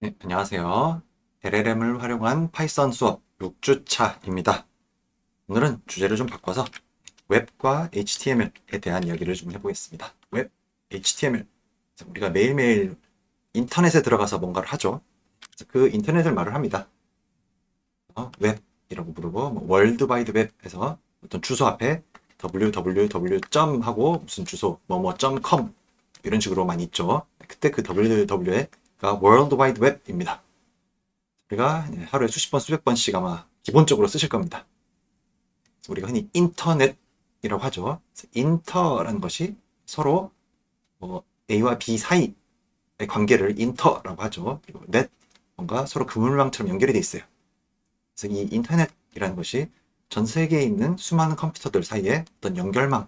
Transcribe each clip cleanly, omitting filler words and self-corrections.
네, 안녕하세요. LLM을 활용한 파이썬 수업 6주차입니다. 오늘은 주제를 좀 바꿔서 웹과 HTML에 대한 이야기를 좀 해보겠습니다. 웹, HTML. 우리가 매일매일 인터넷에 들어가서 뭔가를 하죠. 그 인터넷을 말을 합니다. 웹이라고 부르고, 월드와이드 웹에서 어떤 주소 앞에 www. 하고 무슨 주소, .com 이런 식으로 많이 있죠. 그때 그 www가 월드와이드 웹입니다. 우리가 하루에 수십 번, 수백 번씩 아마 기본적으로 쓰실 겁니다. 우리가 흔히 인터넷이라고 하죠. 인터라는 것이 서로 A와 B 사이의 관계를 인터라고 하죠. 그리고 넷, 뭔가 서로 그물망처럼 연결이 돼 있어요. 그래서 이 인터넷이라는 것이 전 세계에 있는 수많은 컴퓨터들 사이에 어떤 연결망을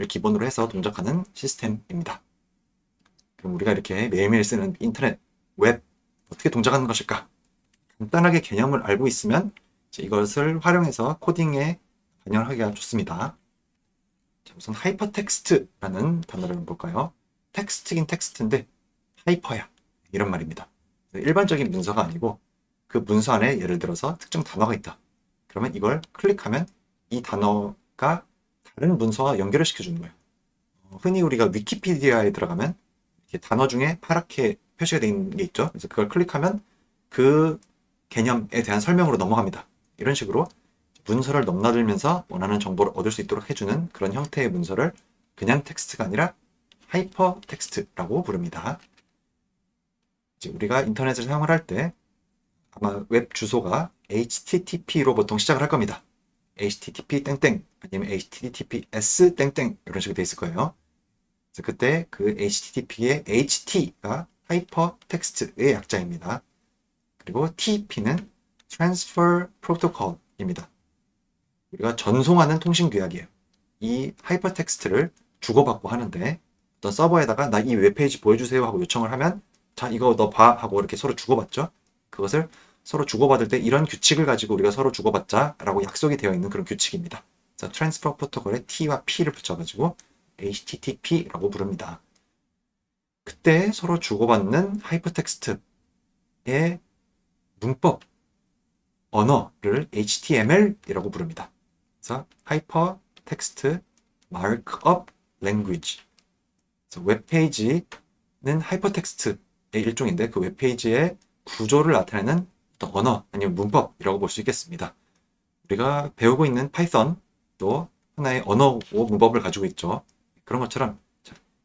기본으로 해서 동작하는 시스템입니다. 그럼 우리가 이렇게 매일매일 쓰는 인터넷, 웹, 어떻게 동작하는 것일까? 간단하게 개념을 알고 있으면 이것을 활용해서 코딩에 반영하기가 좋습니다. 자, 우선 하이퍼텍스트라는 단어를 볼까요? 텍스트긴 텍스트인데 하이퍼야 이런 말입니다. 일반적인 문서가 아니고 그 문서 안에 예를 들어서 특정 단어가 있다. 그러면 이걸 클릭하면 이 단어가 다른 문서와 연결을 시켜주는 거예요. 흔히 우리가 위키피디아에 들어가면 이렇게 단어 중에 파랗게 표시가 되어 있는 게 있죠. 그래서 그걸 클릭하면 그 개념에 대한 설명으로 넘어갑니다. 이런 식으로 문서를 넘나들면서 원하는 정보를 얻을 수 있도록 해주는 그런 형태의 문서를 그냥 텍스트가 아니라 하이퍼 텍스트라고 부릅니다. 이제 우리가 인터넷을 사용을 할 때 아마 웹 주소가 HTTP로 보통 시작을 할 겁니다. HTTP 땡땡 아니면 HTTPS 땡땡 이런 식으로 돼 있을 거예요. 그래서 그때 그 HTTP의 HT가 하이퍼 텍스트의 약자입니다. 그리고 TP는 Transfer Protocol입니다. 우리가 전송하는 통신 규약이에요. 이 하이퍼텍스트를 주고받고 하는데 어떤 서버에다가 나 이 웹페이지 보여주세요 하고 요청을 하면 자 이거 너 봐 하고 이렇게 서로 주고받죠. 그것을 서로 주고받을 때 이런 규칙을 가지고 우리가 서로 주고받자라고 약속이 되어 있는 그런 규칙입니다. 그래서 트랜스퍼 프로토콜에 T와 P를 붙여가지고 HTTP라고 부릅니다. 그때 서로 주고받는 하이퍼텍스트의 문법, 언어를 HTML이라고 부릅니다. 그래서 하이퍼 텍스트 마크업 랭귀지. 그래서 웹페이지는 하이퍼 텍스트의 일종인데 그 웹페이지의 구조를 나타내는 어떤 언어 아니면 문법이라고 볼 수 있겠습니다. 우리가 배우고 있는 파이썬도 하나의 언어고 문법을 가지고 있죠. 그런 것처럼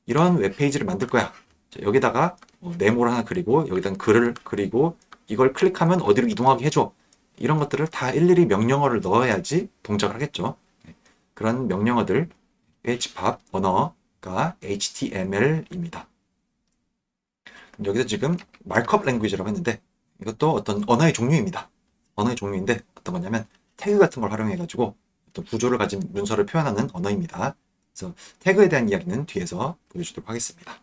이런 웹페이지를 만들 거야. 여기다가 네모를 하나 그리고 여기다 글을 그리고 이걸 클릭하면 어디로 이동하게 해줘. 이런 것들을 다 일일이 명령어를 넣어야지 동작을 하겠죠. 그런 명령어들의 집합 언어가 HTML입니다. 여기서 지금 마크업 랭귀지라고 했는데 이것도 어떤 언어의 종류입니다. 언어의 종류인데 어떤 거냐면 태그 같은 걸 활용해가지고 어떤 구조를 가진 문서를 표현하는 언어입니다. 그래서 태그에 대한 이야기는 뒤에서 보여주도록 하겠습니다.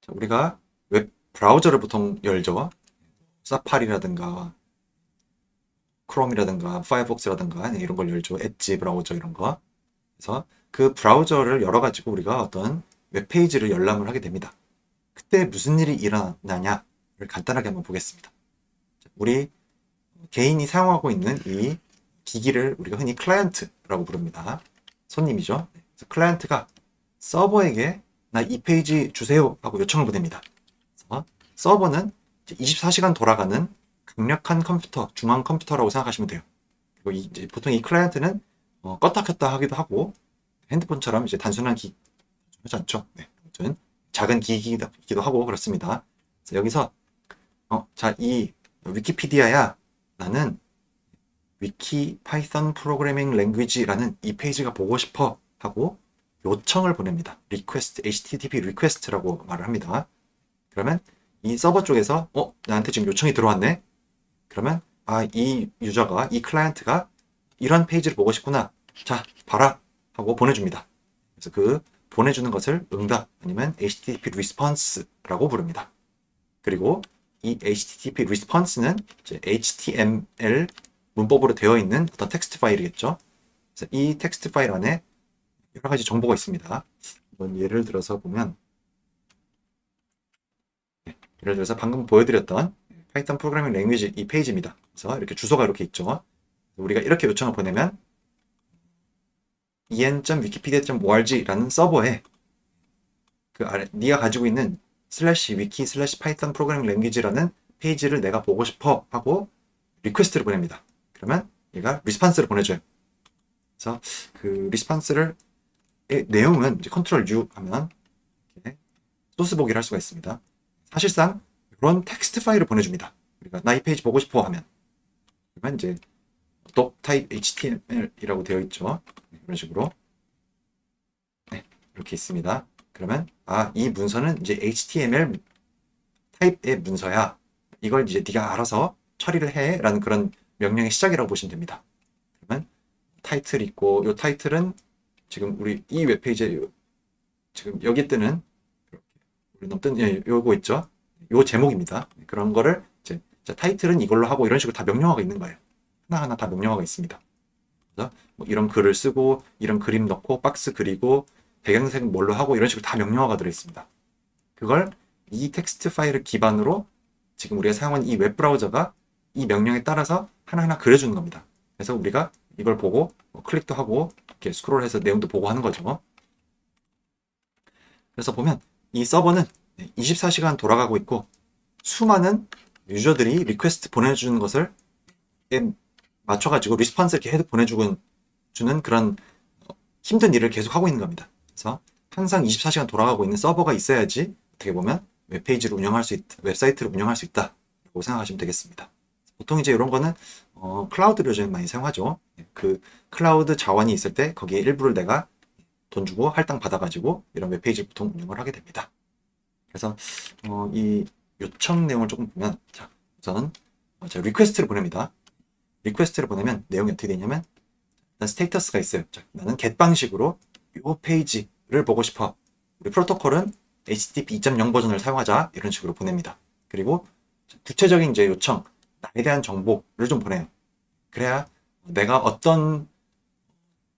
자, 우리가 웹 브라우저를 보통 열죠. 사파리라든가 크롬이라든가 파이어폭스라든가 이런 걸 열죠. 엣지 브라우저 이런 거. 그래서 그 브라우저를 열어가지고 우리가 어떤 웹페이지를 열람을 하게 됩니다. 그때 무슨 일이 일어나냐를 간단하게 한번 보겠습니다. 우리 개인이 사용하고 있는 이 기기를 우리가 흔히 클라이언트라고 부릅니다. 손님이죠. 그래서 클라이언트가 서버에게 나 이 페이지 주세요 하고 요청을 보냅니다. 그래서 서버는 24시간 돌아가는 강력한 컴퓨터, 중앙 컴퓨터라고 생각하시면 돼요. 그리고 이제 보통 이 클라이언트는 껐다 켰다 하기도 하고 핸드폰처럼 이제 단순한 기기 하지 않죠. 네, 아무튼 작은 기기이기도 하고 그렇습니다. 그래서 여기서 자, 이 위키피디아야 나는 위키 파이썬 프로그래밍 랭귀지라는 이 페이지가 보고 싶어 하고 요청을 보냅니다. 리퀘스트, HTTP 리퀘스트라고 말을 합니다. 그러면 이 서버 쪽에서 나한테 지금 요청이 들어왔네. 그러면 이 유저가 이 클라이언트가 이런 페이지를 보고 싶구나. 자, 봐라 하고 보내줍니다. 그래서 그 보내주는 것을 응답 아니면 HTTP response라고 부릅니다. 그리고 이 HTTP response는 HTML 문법으로 되어 있는 어떤 텍스트 파일이겠죠. 그래서 이 텍스트 파일 안에 여러 가지 정보가 있습니다. 한번 예를 들어서 보면 예를 들어서 방금 보여드렸던 파이썬 프로그래밍 랭귀지 이 페이지입니다. 그래서 이렇게 주소가 이렇게 있죠. 우리가 이렇게 요청을 보내면 en.wikipedia.org라는 서버에 그 아래 네가 가지고 있는 /wiki /python 프로그래밍 랭귀지라는 페이지를 내가 보고 싶어 하고 리퀘스트를 보냅니다. 그러면 얘가 리스판스를 보내줘요. 그래서 그 리스판스를 내용은 이제 컨트롤 U 하면 이렇게 소스 보기를 할 수가 있습니다. 사실상 이런 텍스트 파일을 보내줍니다. 우리가 나 이 페이지 보고 싶어 하면 그러면 이제 doc type HTML이라고 되어 있죠. 이런 식으로 네, 이렇게 있습니다. 그러면 이 문서는 이제 HTML 타입의 문서야. 이걸 이제 네가 알아서 처리를 해 라는 그런 명령의 시작이라고 보시면 됩니다. 그러면 타이틀 있고 이 타이틀은 지금 우리 이 웹페이지에 지금 여기 뜨는 우리 넘뜬 요거 있죠. 요 제목입니다. 그런 거를 이제 타이틀은 이걸로 하고 이런 식으로 다 명령어가 있는 거예요. 하나하나 다 명령어가 있습니다. 그래서 뭐 이런 글을 쓰고 이런 그림 넣고 박스 그리고 배경색 뭘로 하고 이런 식으로 다 명령어가 들어있습니다. 그걸 이 텍스트 파일을 기반으로 지금 우리가 사용한 이 웹브라우저가 이 명령에 따라서 하나하나 그려주는 겁니다. 그래서 우리가 이걸 보고 클릭도 하고 이렇게 스크롤해서 내용도 보고 하는 거죠. 그래서 보면 이 서버는 24시간 돌아가고 있고 수많은 유저들이 리퀘스트 보내주는 것을 맞춰가지고 리스폰스 이렇게 해도 보내주는 그런 힘든 일을 계속 하고 있는 겁니다. 그래서 항상 24시간 돌아가고 있는 서버가 있어야지 어떻게 보면 웹페이지를 운영할 수 있다, 웹사이트를 운영할 수 있다라고 생각하시면 되겠습니다. 보통 이제 이런 거는 클라우드를 요즘 많이 사용하죠. 그 클라우드 자원이 있을 때 거기에 일부를 내가 돈 주고 할당 받아가지고 이런 웹페이지 보통 운영을 하게 됩니다. 그래서 이 요청 내용을 조금 보면 자, 우선 제가 리퀘스트를 보냅니다. 리퀘스트를 보내면 내용이 어떻게 되냐면 일단 스테이터스가 있어요. 자, 나는 get 방식으로 이 페이지를 보고 싶어. 우리 프로토콜은 HTTP 2.0 버전을 사용하자 이런 식으로 보냅니다. 그리고 구체적인 이제 요청, 나에 대한 정보를 좀 보내요. 그래야 내가 어떤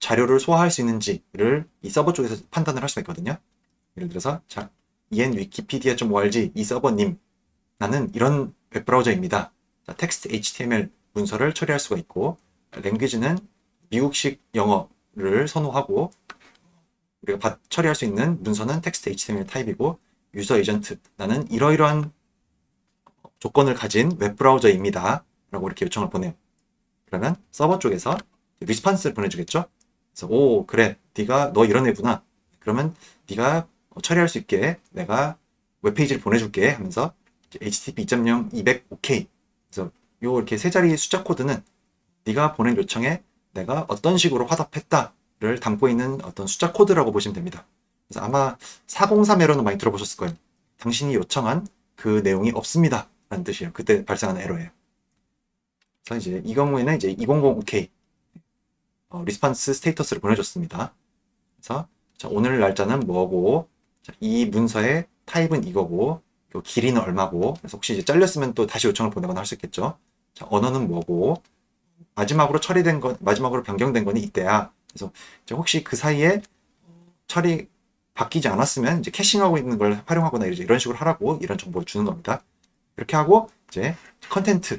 자료를 소화할 수 있는지를 이 서버 쪽에서 판단을 할 수가 있거든요. 예를 들어서 자, enwikipedia.org 이 서버님 나는 이런 웹브라우저입니다. 자, 텍스트 HTML 문서를 처리할 수가 있고 랭귀지는 미국식 영어를 선호하고 우리가 처리할 수 있는 문서는 텍스트 HTML 타입이고 유저 에이전트 나는 이러이러한 조건을 가진 웹브라우저입니다. 라고 이렇게 요청을 보내요. 그러면 서버 쪽에서 리스판스를 보내주겠죠. 그래서 오 그래 네가 너 이런 애구나. 그러면 네가 처리할 수 있게 내가 웹페이지를 보내줄게 하면서 HTTP 2.0 200 OK. 그래서 요 이렇게 세 자리 숫자 코드는 네가 보낸 요청에 내가 어떤 식으로 화답했다를 담고 있는 어떤 숫자 코드라고 보시면 됩니다. 그래서 아마 403 에러는 많이 들어보셨을 거예요. 당신이 요청한 그 내용이 없습니다. 라는 뜻이에요. 그때 발생하는 에러예요. 그래서 이제 이 경우에는 이제 200 OK 리스판스 스테이터스를 보내줬습니다. 그래서 자, 오늘 날짜는 뭐고 자, 이 문서의 타입은 이거고 요 길이는 얼마고 그래서 혹시 이제 잘렸으면 또 다시 요청을 보내거나 할 수 있겠죠. 자, 언어는 뭐고 마지막으로 처리된 건 마지막으로 변경된 거는 이때야. 그래서 이제 혹시 그 사이에 처리 바뀌지 않았으면 이제 캐싱하고 있는 걸 활용하거나 이런 식으로 하라고 이런 정보를 주는 겁니다. 이렇게 하고 이제 컨텐트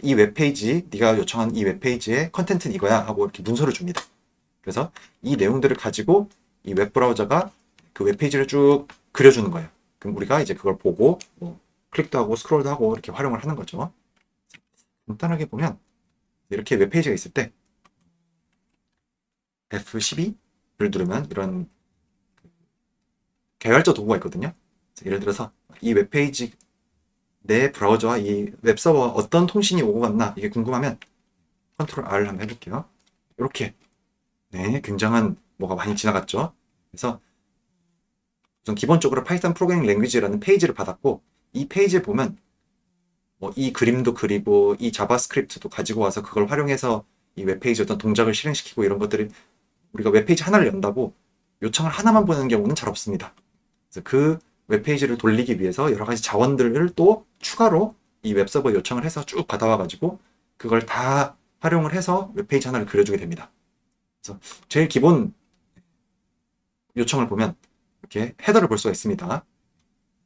이 웹페이지 네가 요청한 이 웹페이지의 컨텐츠는 이거야 하고 이렇게 문서를 줍니다. 그래서 이 내용들을 가지고 이 웹브라우저가 그 웹페이지를 쭉 그려주는 거예요. 그럼 우리가 이제 그걸 보고 뭐 클릭도 하고 스크롤도 하고 이렇게 활용을 하는 거죠. 간단하게 보면 이렇게 웹페이지가 있을 때 F12를 누르면 이런 개발자 도구가 있거든요. 예를 들어서 이 웹페이지 내 브라우저와 이 웹서버와 어떤 통신이 오고 갔나 이게 궁금하면 컨트롤 R 한번 해볼게요. 이렇게 네, 굉장한 뭐가 많이 지나갔죠. 그래서 우선 기본적으로 파이썬 프로그래밍 랭귀지라는 페이지를 받았고 이 페이지에 보면 뭐 이 그림도 그리고 이 자바스크립트도 가지고 와서 그걸 활용해서 이 웹페이지 어떤 동작을 실행시키고 이런 것들이 우리가 웹페이지 하나를 연다고 요청을 하나만 보내는 경우는 잘 없습니다. 그래서 그 웹페이지를 돌리기 위해서 여러 가지 자원들을 또 추가로 이 웹서버에 요청을 해서 쭉 받아와 가지고 그걸 다 활용을 해서 웹페이지 하나를 그려주게 됩니다. 그래서 제일 기본 요청을 보면 이렇게 헤더를 볼 수가 있습니다.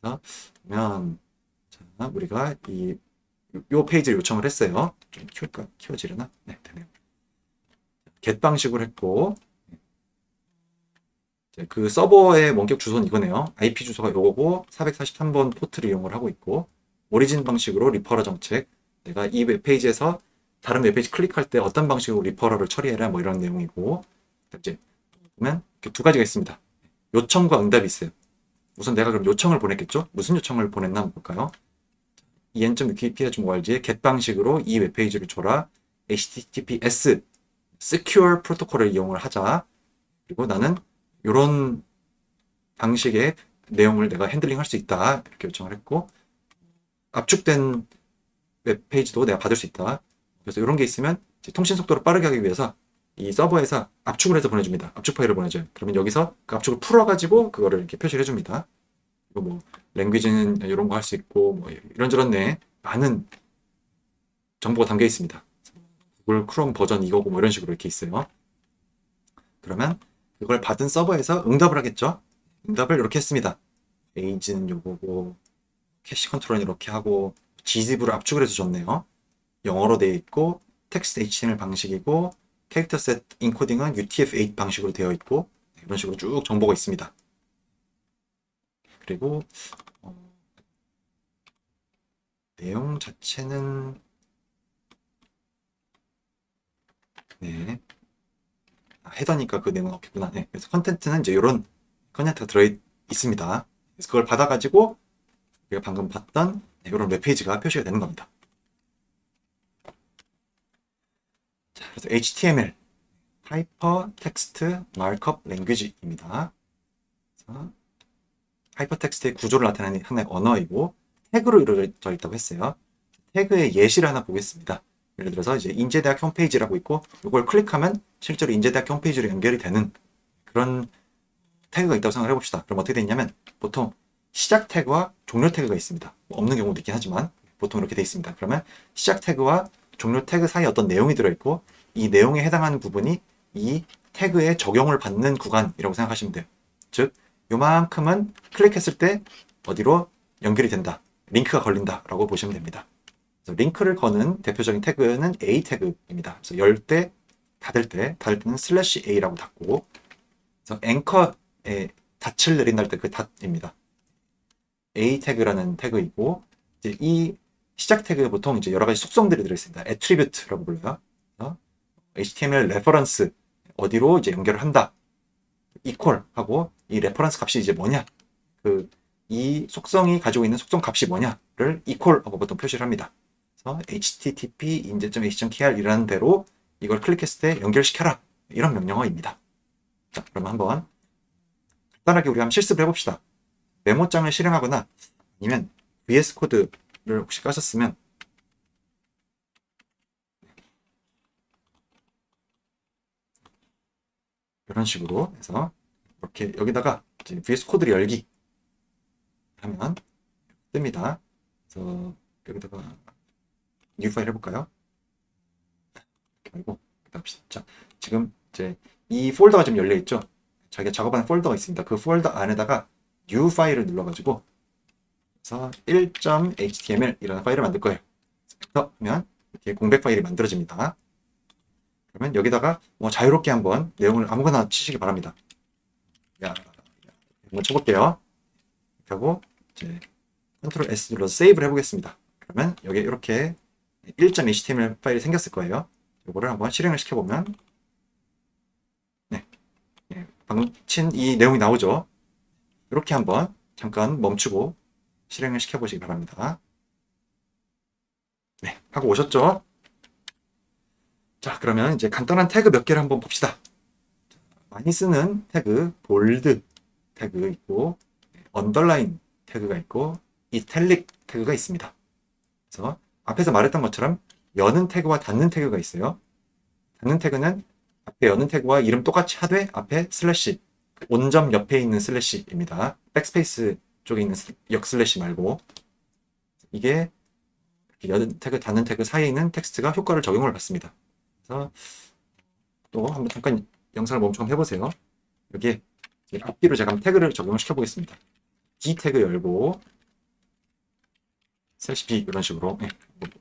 그래서 보면 자, 우리가 요 페이지를 요청을 했어요. 좀 키울까? 키워지려나? 네, 되네요. get 방식으로 했고, 그 서버의 원격 주소는 이거네요. IP 주소가 요거고 443번 포트를 이용을 하고 있고, 오리진 방식으로 리퍼럴 정책, 내가 이 웹페이지에서 다른 웹페이지 클릭할 때 어떤 방식으로 리퍼럴을 처리해라 뭐 이런 내용이고, 이제 보면 이렇게 두 가지가 있습니다. 요청과 응답이 있어요. 우선 내가 그럼 요청을 보냈겠죠? 무슨 요청을 보냈나 한번 볼까요? en.wikipedia.org에 get 방식으로 이 웹페이지를 줘라. https secure 프로토콜을 이용을 하자. 그리고 나는 이런 방식의 내용을 내가 핸들링 할 수 있다. 이렇게 요청을 했고, 압축된 웹페이지도 내가 받을 수 있다. 그래서 이런 게 있으면 통신 속도를 빠르게 하기 위해서 이 서버에서 압축을 해서 보내줍니다. 압축 파일을 보내줘요. 그러면 여기서 그 압축을 풀어가지고 그거를 이렇게 표시를 해줍니다. 그리고 뭐 랭귀지는 이런 거 할 수 있고 뭐 이런저런 내 많은 정보가 담겨 있습니다. 구글 크롬 버전 이거고 뭐 이런 식으로 이렇게 있어요. 그러면 그걸 받은 서버에서 응답을 하겠죠. 응답을 이렇게 했습니다. 에이지는 요거고 캐시 컨트롤은 이렇게 하고 gzip으로 압축을 해서 줬네요. 영어로 되어 있고 텍스트 HTML 방식이고 캐릭터 셋 인코딩은 UTF-8 방식으로 되어 있고 이런 식으로 쭉 정보가 있습니다. 그리고 내용 자체는 네. 헤더니까 그 내용은 없겠구나. 네. 그래서 컨텐츠는 이제 이런 컨텐츠가 들어 있습니다. 그래서 그걸 받아가지고 우리가 방금 봤던 이런 웹페이지가 표시가 되는 겁니다. 자, 그래서 HTML, 하이퍼텍스트 마크업 랭귀지입니다. 하이퍼텍스트의 구조를 나타내는 하나의 언어이고 태그로 이루어져 있다고 했어요. 태그의 예시를 하나 보겠습니다. 예를 들어서 이제 인제대학 홈페이지라고 있고 이걸 클릭하면 실제로 인제대학 홈페이지로 연결이 되는 그런 태그가 있다고 생각을 해봅시다. 그럼 어떻게 되냐면 보통 시작 태그와 종료 태그가 있습니다. 뭐 없는 경우도 있긴 하지만 보통 이렇게 되어 있습니다. 그러면 시작 태그와 종료 태그 사이에 어떤 내용이 들어있고 이 내용에 해당하는 부분이 이 태그에 적용을 받는 구간이라고 생각하시면 돼요. 즉 요만큼은 클릭했을 때 어디로 연결이 된다. 링크가 걸린다라고 보시면 됩니다. 그래서 링크를 거는 대표적인 태그는 A 태그입니다. 그래서 열 때, 닫을 때는 슬래시 A라고 닫고, 그래서 앵커에 닫을 내린다 할 때 그 닫입니다. A 태그라는 태그이고, 이제 이 시작 태그에 보통 이제 여러 가지 속성들이 들어있습니다. attribute라고 불러요. HTML 레퍼런스 어디로 이제 연결을 한다. equal 하고 이 레퍼런스 값이 이제 뭐냐? 이 속성이 가지고 있는 속성 값이 뭐냐를 equal 하고 보통 표시를 합니다. 그래서 http 인제.h.kr 이라는 대로 이걸 클릭했을 때 연결시켜라. 이런 명령어입니다. 자, 그러면 한번 간단하게 우리 한번 실습을 해봅시다. 메모장을 실행하거나 아니면 VS 코드를 혹시 까셨으면 이런 식으로 해서 이렇게 여기다가 이제 VS 코드를 열기 하면 뜹니다. 그래서 여기다가 new 파일 해볼까요? 이렇게 말고 합시다. 자, 지금 이제 이 폴더가 지금 열려 있죠. 자기가 작업하는 폴더가 있습니다. 그 폴더 안에다가 new 파일을 눌러가지고 그래서 1.html 이라는 파일을 만들 거예요. 그래서 하면 이렇게 공백 파일이 만들어집니다. 그러면 여기다가 뭐 자유롭게 한번 내용을 아무거나 치시기 바랍니다. 한번 쳐볼게요. 이렇게 하고 이제 컨트롤 S 눌러서 세이브를 해보겠습니다. 그러면 여기 이렇게 1.html 파일이 생겼을 거예요. 이거를 한번 실행을 시켜보면 네, 방금 친 이 내용이 나오죠. 이렇게 한번 잠깐 멈추고 실행을 시켜보시기 바랍니다. 네, 하고 오셨죠? 자, 그러면 이제 간단한 태그 몇 개를 한번 봅시다. 많이 쓰는 태그, 볼드 태그 있고, 언더라인 태그가 있고, 이탈릭 태그가 있습니다. 그래서 앞에서 말했던 것처럼 여는 태그와 닫는 태그가 있어요. 닫는 태그는 앞에 여는 태그와 이름 똑같이 하되 앞에 슬래시, 온점 옆에 있는 슬래시입니다. 백스페이스 쪽에 있는 역 슬래시 말고 이게 여는 태그, 닫는 태그 사이에 있는 텍스트가 효과를 적용을 받습니다. 그래서 또 한번 잠깐 영상을 멈춰 해보세요. 여기에 앞뒤로 제가 태그를 적용을 시켜 보겠습니다. D 태그 열고 슬래시 b 이런 식으로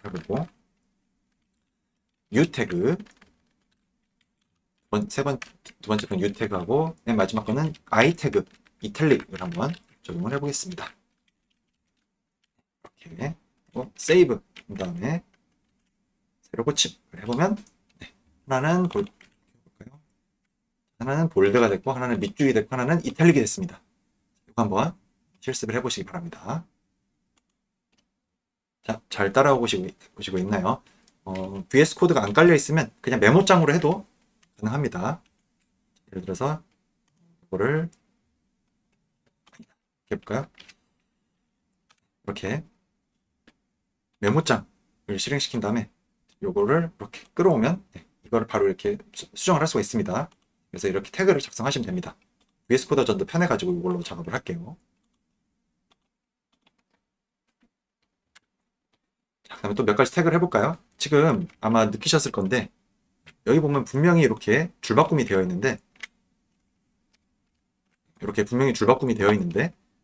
해보고 u 태그 두 번째 건 u 태그하고 맨 마지막 거는 i 태그 이탈릭을 한번 적용을 해보겠습니다. 이렇게 세이브 그 다음에 새로 고침을 해보면 하나는 하나는 볼드가 됐고 하나는 밑줄이 됐고 하나는 이탈릭이 됐습니다. 이거 한번 실습을 해보시기 바랍니다. 자, 잘 따라오시고 있나요? VS 코드가 안 깔려 있으면 그냥 메모장으로 해도 가능합니다. 예를 들어서 이거를 해볼까요? 이렇게 메모장을 실행시킨 다음에 요거를 이렇게 끌어오면 이거를 바로 이렇게 수정을 할 수가 있습니다. 그래서 이렇게 태그를 작성하시면 됩니다. VS 코드 좀 더 편해가지고 이걸로 작업을 할게요. 자, 그다음에 또 몇 가지 태그를 해볼까요? 지금 아마 느끼셨을 건데 여기 보면 분명히 이렇게 줄바꿈이 되어 있는데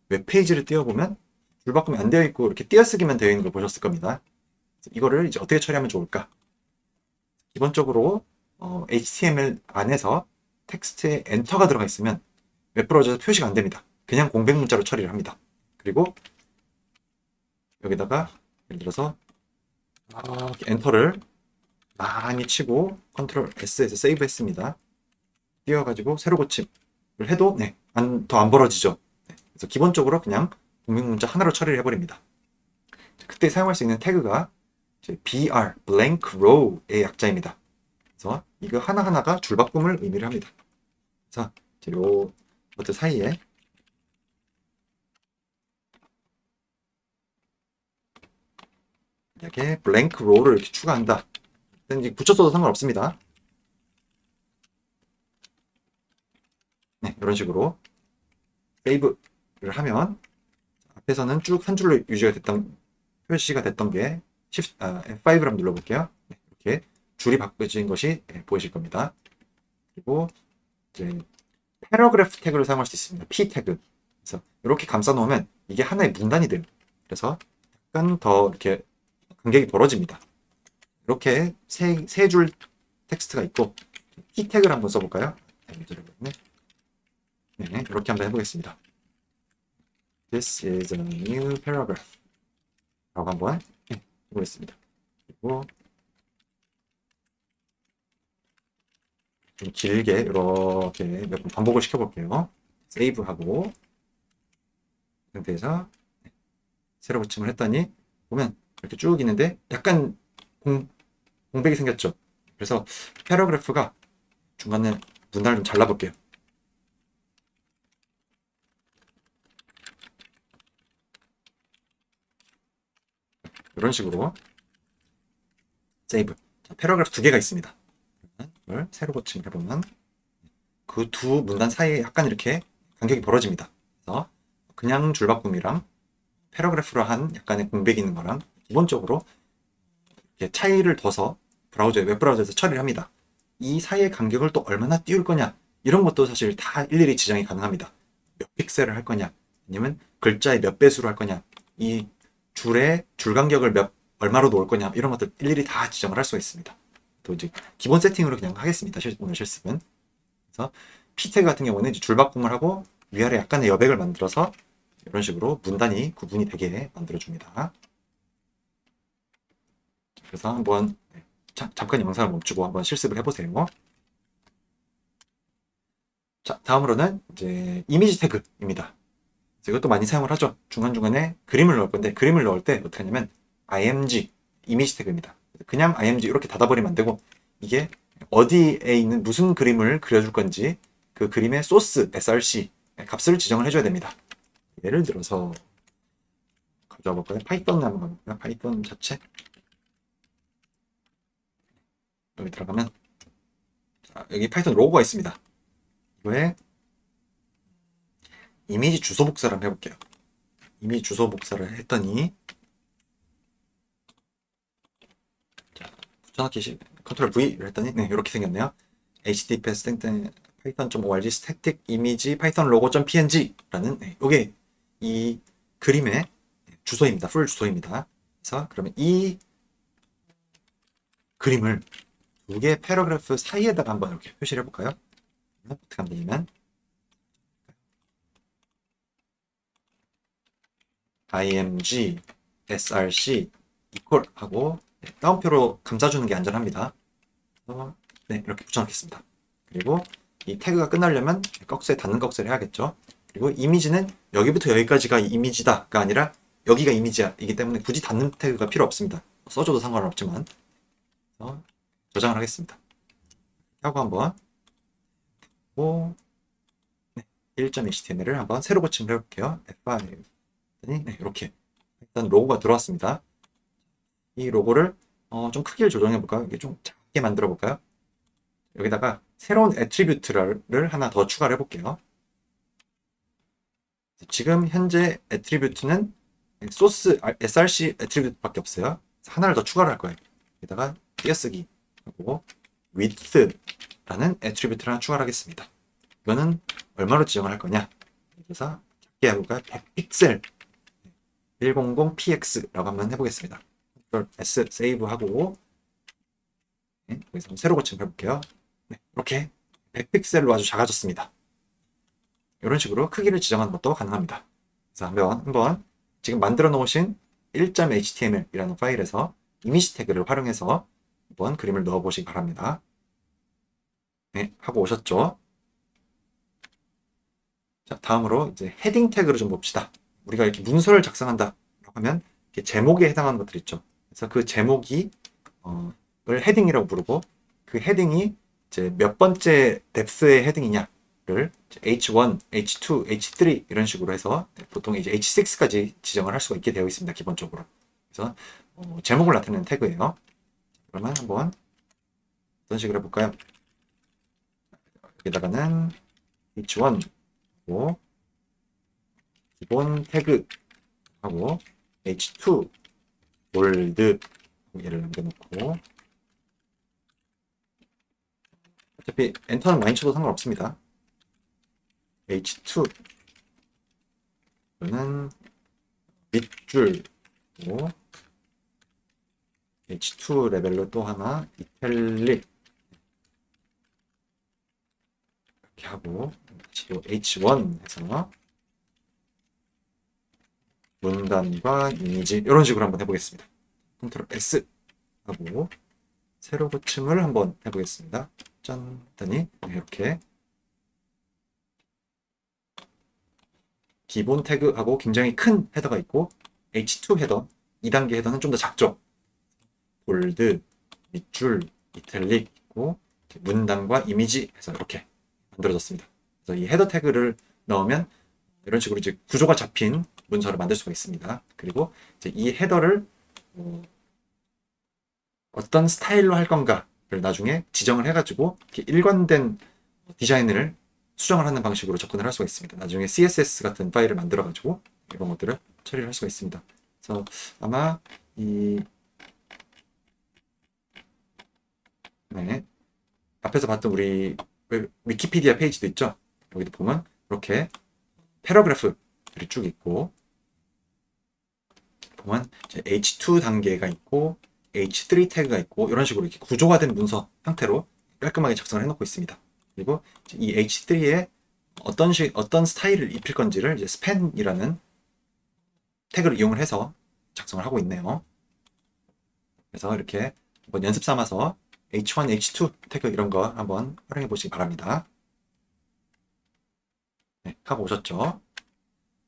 웹페이지를 띄워보면 줄바꿈이 안 되어 있고 이렇게 띄어쓰기만 되어 있는 걸 보셨을 겁니다. 이거를 이제 어떻게 처리하면 좋을까? 기본적으로 HTML 안에서 텍스트에 엔터가 들어가 있으면 웹브라우저에서 표시가 안 됩니다. 그냥 공백 문자로 처리를 합니다. 그리고 여기다가 예를 들어서 엔터를 많이 치고 컨트롤 S에서 세이브 했습니다. 띄워가지고 새로 고침을 해도 더 안 벌어지죠. 그래서 기본적으로 그냥 공백 문자 하나로 처리를 해버립니다. 그때 사용할 수 있는 태그가 BR, blank row의 약자입니다. 그래서 이거 하나하나가 줄바꿈을 의미를 합니다. 그래서 요 것들 사이에 만약에 blank row를 이렇게 추가한다. 이제 붙였어도 상관없습니다. 이런 식으로 세이브를 하면 앞에서는 쭉 한 줄로 표시가 됐던 게 F5를 한번 눌러볼게요. 이렇게 줄이 바꿔진 것이 보이실 겁니다. 그리고 이제 패러그래프 태그를 사용할 수 있습니다. P 태그. 그래서 이렇게 감싸 놓으면 이게 하나의 문단이 돼요. 그래서 약간 더 이렇게 간격이 벌어집니다. 이렇게 세 줄 텍스트가 있고 P 태그를 한번 써볼까요? 이렇게 한번 해보겠습니다. This is a new paragraph. 라고 한번 해보겠습니다. 그리고 좀 길게 이렇게 몇 번 반복을 시켜볼게요. 세이브하고 이 상태에서 새로 고침을 했더니 보면 이렇게 쭉 있는데 약간 공백이 생겼죠. 그래서 패러그래프가 중간에 문단을 좀 잘라볼게요. 이런 식으로 세이브. 자, 패러그래프 두 개가 있습니다. 이걸 새로 고침을 해보면 그 두 문단 사이에 약간 이렇게 간격이 벌어집니다. 그래서 그냥 줄바꿈이랑 패러그래프로 한 약간의 공백이 있는 거랑 기본적으로 이렇게 차이를 둬서 웹브라우저에서 처리를 합니다. 이 사이의 간격을 또 얼마나 띄울 거냐 이런 것도 사실 다 일일이 지정이 가능합니다. 몇 픽셀을 할 거냐 아니면 글자의 몇 배수로 할 거냐 이 줄 간격을 얼마로 놓을 거냐 이런 것들 일일이 다 지정을 할 수가 있습니다. 또 이제 기본 세팅으로 그냥 하겠습니다. 오늘 실습은. 그래서 P 태그 같은 경우는 이제 줄바꿈을 하고 위아래 약간의 여백을 만들어서 이런 식으로 문단이 구분이 되게 만들어줍니다. 그래서 한번 잠깐 영상을 멈추고 한번 실습을 해보세요. 자, 다음으로는 이제 이미지 태그입니다. 이것도 많이 사용을 하죠. 중간중간에 그림을 넣을 건데 그림을 넣을 때 어떻게 하냐면 img 이미지 태그입니다. 그냥 img 이렇게 닫아버리면 안 되고 이게 어디에 있는 무슨 그림을 그려줄 건지 그 그림의 소스 src 값을 지정을 해줘야 됩니다. 예를 들어서 가져와 볼까요? 파이썬 한번 가볼까요? 파이썬 자체 여기 들어가면 여기 파이썬 로고가 있습니다. 이거에 이미지 주소 복사를 한번 해볼게요. 이미지 주소 복사를 했더니 자, 붙여넣기 컨트롤 V를 했더니 이렇게 생겼네요. https python.org static image python logo.png 라는 이게 이 그림의 주소입니다. 풀 주소입니다. 그래서 그러면 이 그림을 두 개의 패러그래프 사이에다가 한번 이렇게 표시를 해볼까요? 어떻게 하면 되냐면 img src 이퀄 하고 따옴표로 감싸주는 게 안전합니다. 네, 이렇게 붙여놓겠습니다. 그리고 이 태그가 끝나려면 꺽쇠 닫는 꺽쇠를 해야겠죠. 그리고 이미지는 여기부터 여기까지가 이미지다가 아니라 여기가 이미지야 이기 때문에 굳이 닫는 태그가 필요 없습니다. 써줘도 상관은 없지만 저장을 하겠습니다. 하고 한번 네, 1.html을 한번 새로 고침을 해볼게요. F5 네, 이렇게 일단 로고가 들어왔습니다. 이 로고를 좀 크기를 조정해 볼까요? 이게 좀 작게 만들어 볼까요? 여기다가 새로운 애트리뷰트를 하나 더 추가를 해볼게요. 지금 현재 애트리뷰트는 소스 src 애트리뷰트밖에 없어요. 하나를 더 추가를 할 거예요. 여기다가 띄어쓰기 하고 width라는 애트리뷰트를 하나 추가를 하겠습니다. 이거는 얼마로 지정을 할 거냐? 그래서 작게 해볼까요? 100픽셀 100px라고 한번 해보겠습니다. Ctrl S 세이브 하고 네, 여기서 새로 고침을 해볼게요. 네, 이렇게 100픽셀로 아주 작아졌습니다. 이런 식으로 크기를 지정하는 것도 가능합니다. 그래서 한번 지금 만들어 놓으신 1.html이라는 파일에서 이미지 태그를 활용해서 한번 그림을 넣어 보시기 바랍니다. 네, 하고 오셨죠? 자, 다음으로 이제 헤딩 태그를 좀 봅시다. 우리가 이렇게 문서를 작성한다 하면 이렇게 제목에 해당하는 것들 있죠. 그래서 그 제목이 을 헤딩이라고 부르고 그 헤딩이 이제 몇 번째 뎁스의 헤딩이냐를 H1, H2, H3 이런 식으로 해서 보통 이제 H6까지 지정을 할 수가 있게 되어 있습니다. 기본적으로. 그래서 제목을 나타내는 태그예요. 그러면 한번 어떤 식으로 해볼까요? 여기다가는 H1 하고 기본 태그 하고 H2 볼드 얘를 남겨놓고 어차피 엔터는 많이 쳐도 상관없습니다. H2 는 밑줄 H2 레벨로 또 하나 이탈릭 이렇게 하고 H1 해서 문단과 이미지 이런 식으로 한번 해보겠습니다. Ctrl S 하고 새로 고침을 한번 해보겠습니다. 짠 했더니 이렇게 기본 태그하고 굉장히 큰 헤더가 있고 H2 헤더 2단계 헤더는 좀 더 작죠. 볼드, 밑줄, 이탈릭 있고 문단과 이미지 해서 이렇게 만들어졌습니다. 그래서 이 헤더 태그를 넣으면 이런 식으로 이제 구조가 잡힌 문서를 만들 수가 있습니다. 그리고 이제 이 헤더를 어떤 스타일로 할 건가를 나중에 지정을 해가지고 이렇게 일관된 디자인을 수정을 하는 방식으로 접근을 할 수가 있습니다. 나중에 CSS 같은 파일을 만들어가지고 이런 것들을 처리를 할 수가 있습니다. 그래서 아마 네, 앞에서 봤던 우리 위키피디아 페이지도 있죠. 여기도 보면 이렇게 패러그래프들이 쭉 있고 보면 H2 단계가 있고 H3 태그가 있고 이런 식으로 이렇게 구조가 된 문서 형태로 깔끔하게 작성을 해놓고 있습니다. 그리고 이 H3에 어떤 스타일을 입힐 건지를 이제 스팬이라는 태그를 이용을 해서 작성을 하고 있네요. 그래서 이렇게 한번 연습 삼아서 H1, H2 태그 이런 거 한번 활용해 보시기 바랍니다. 네, 하고 오셨죠?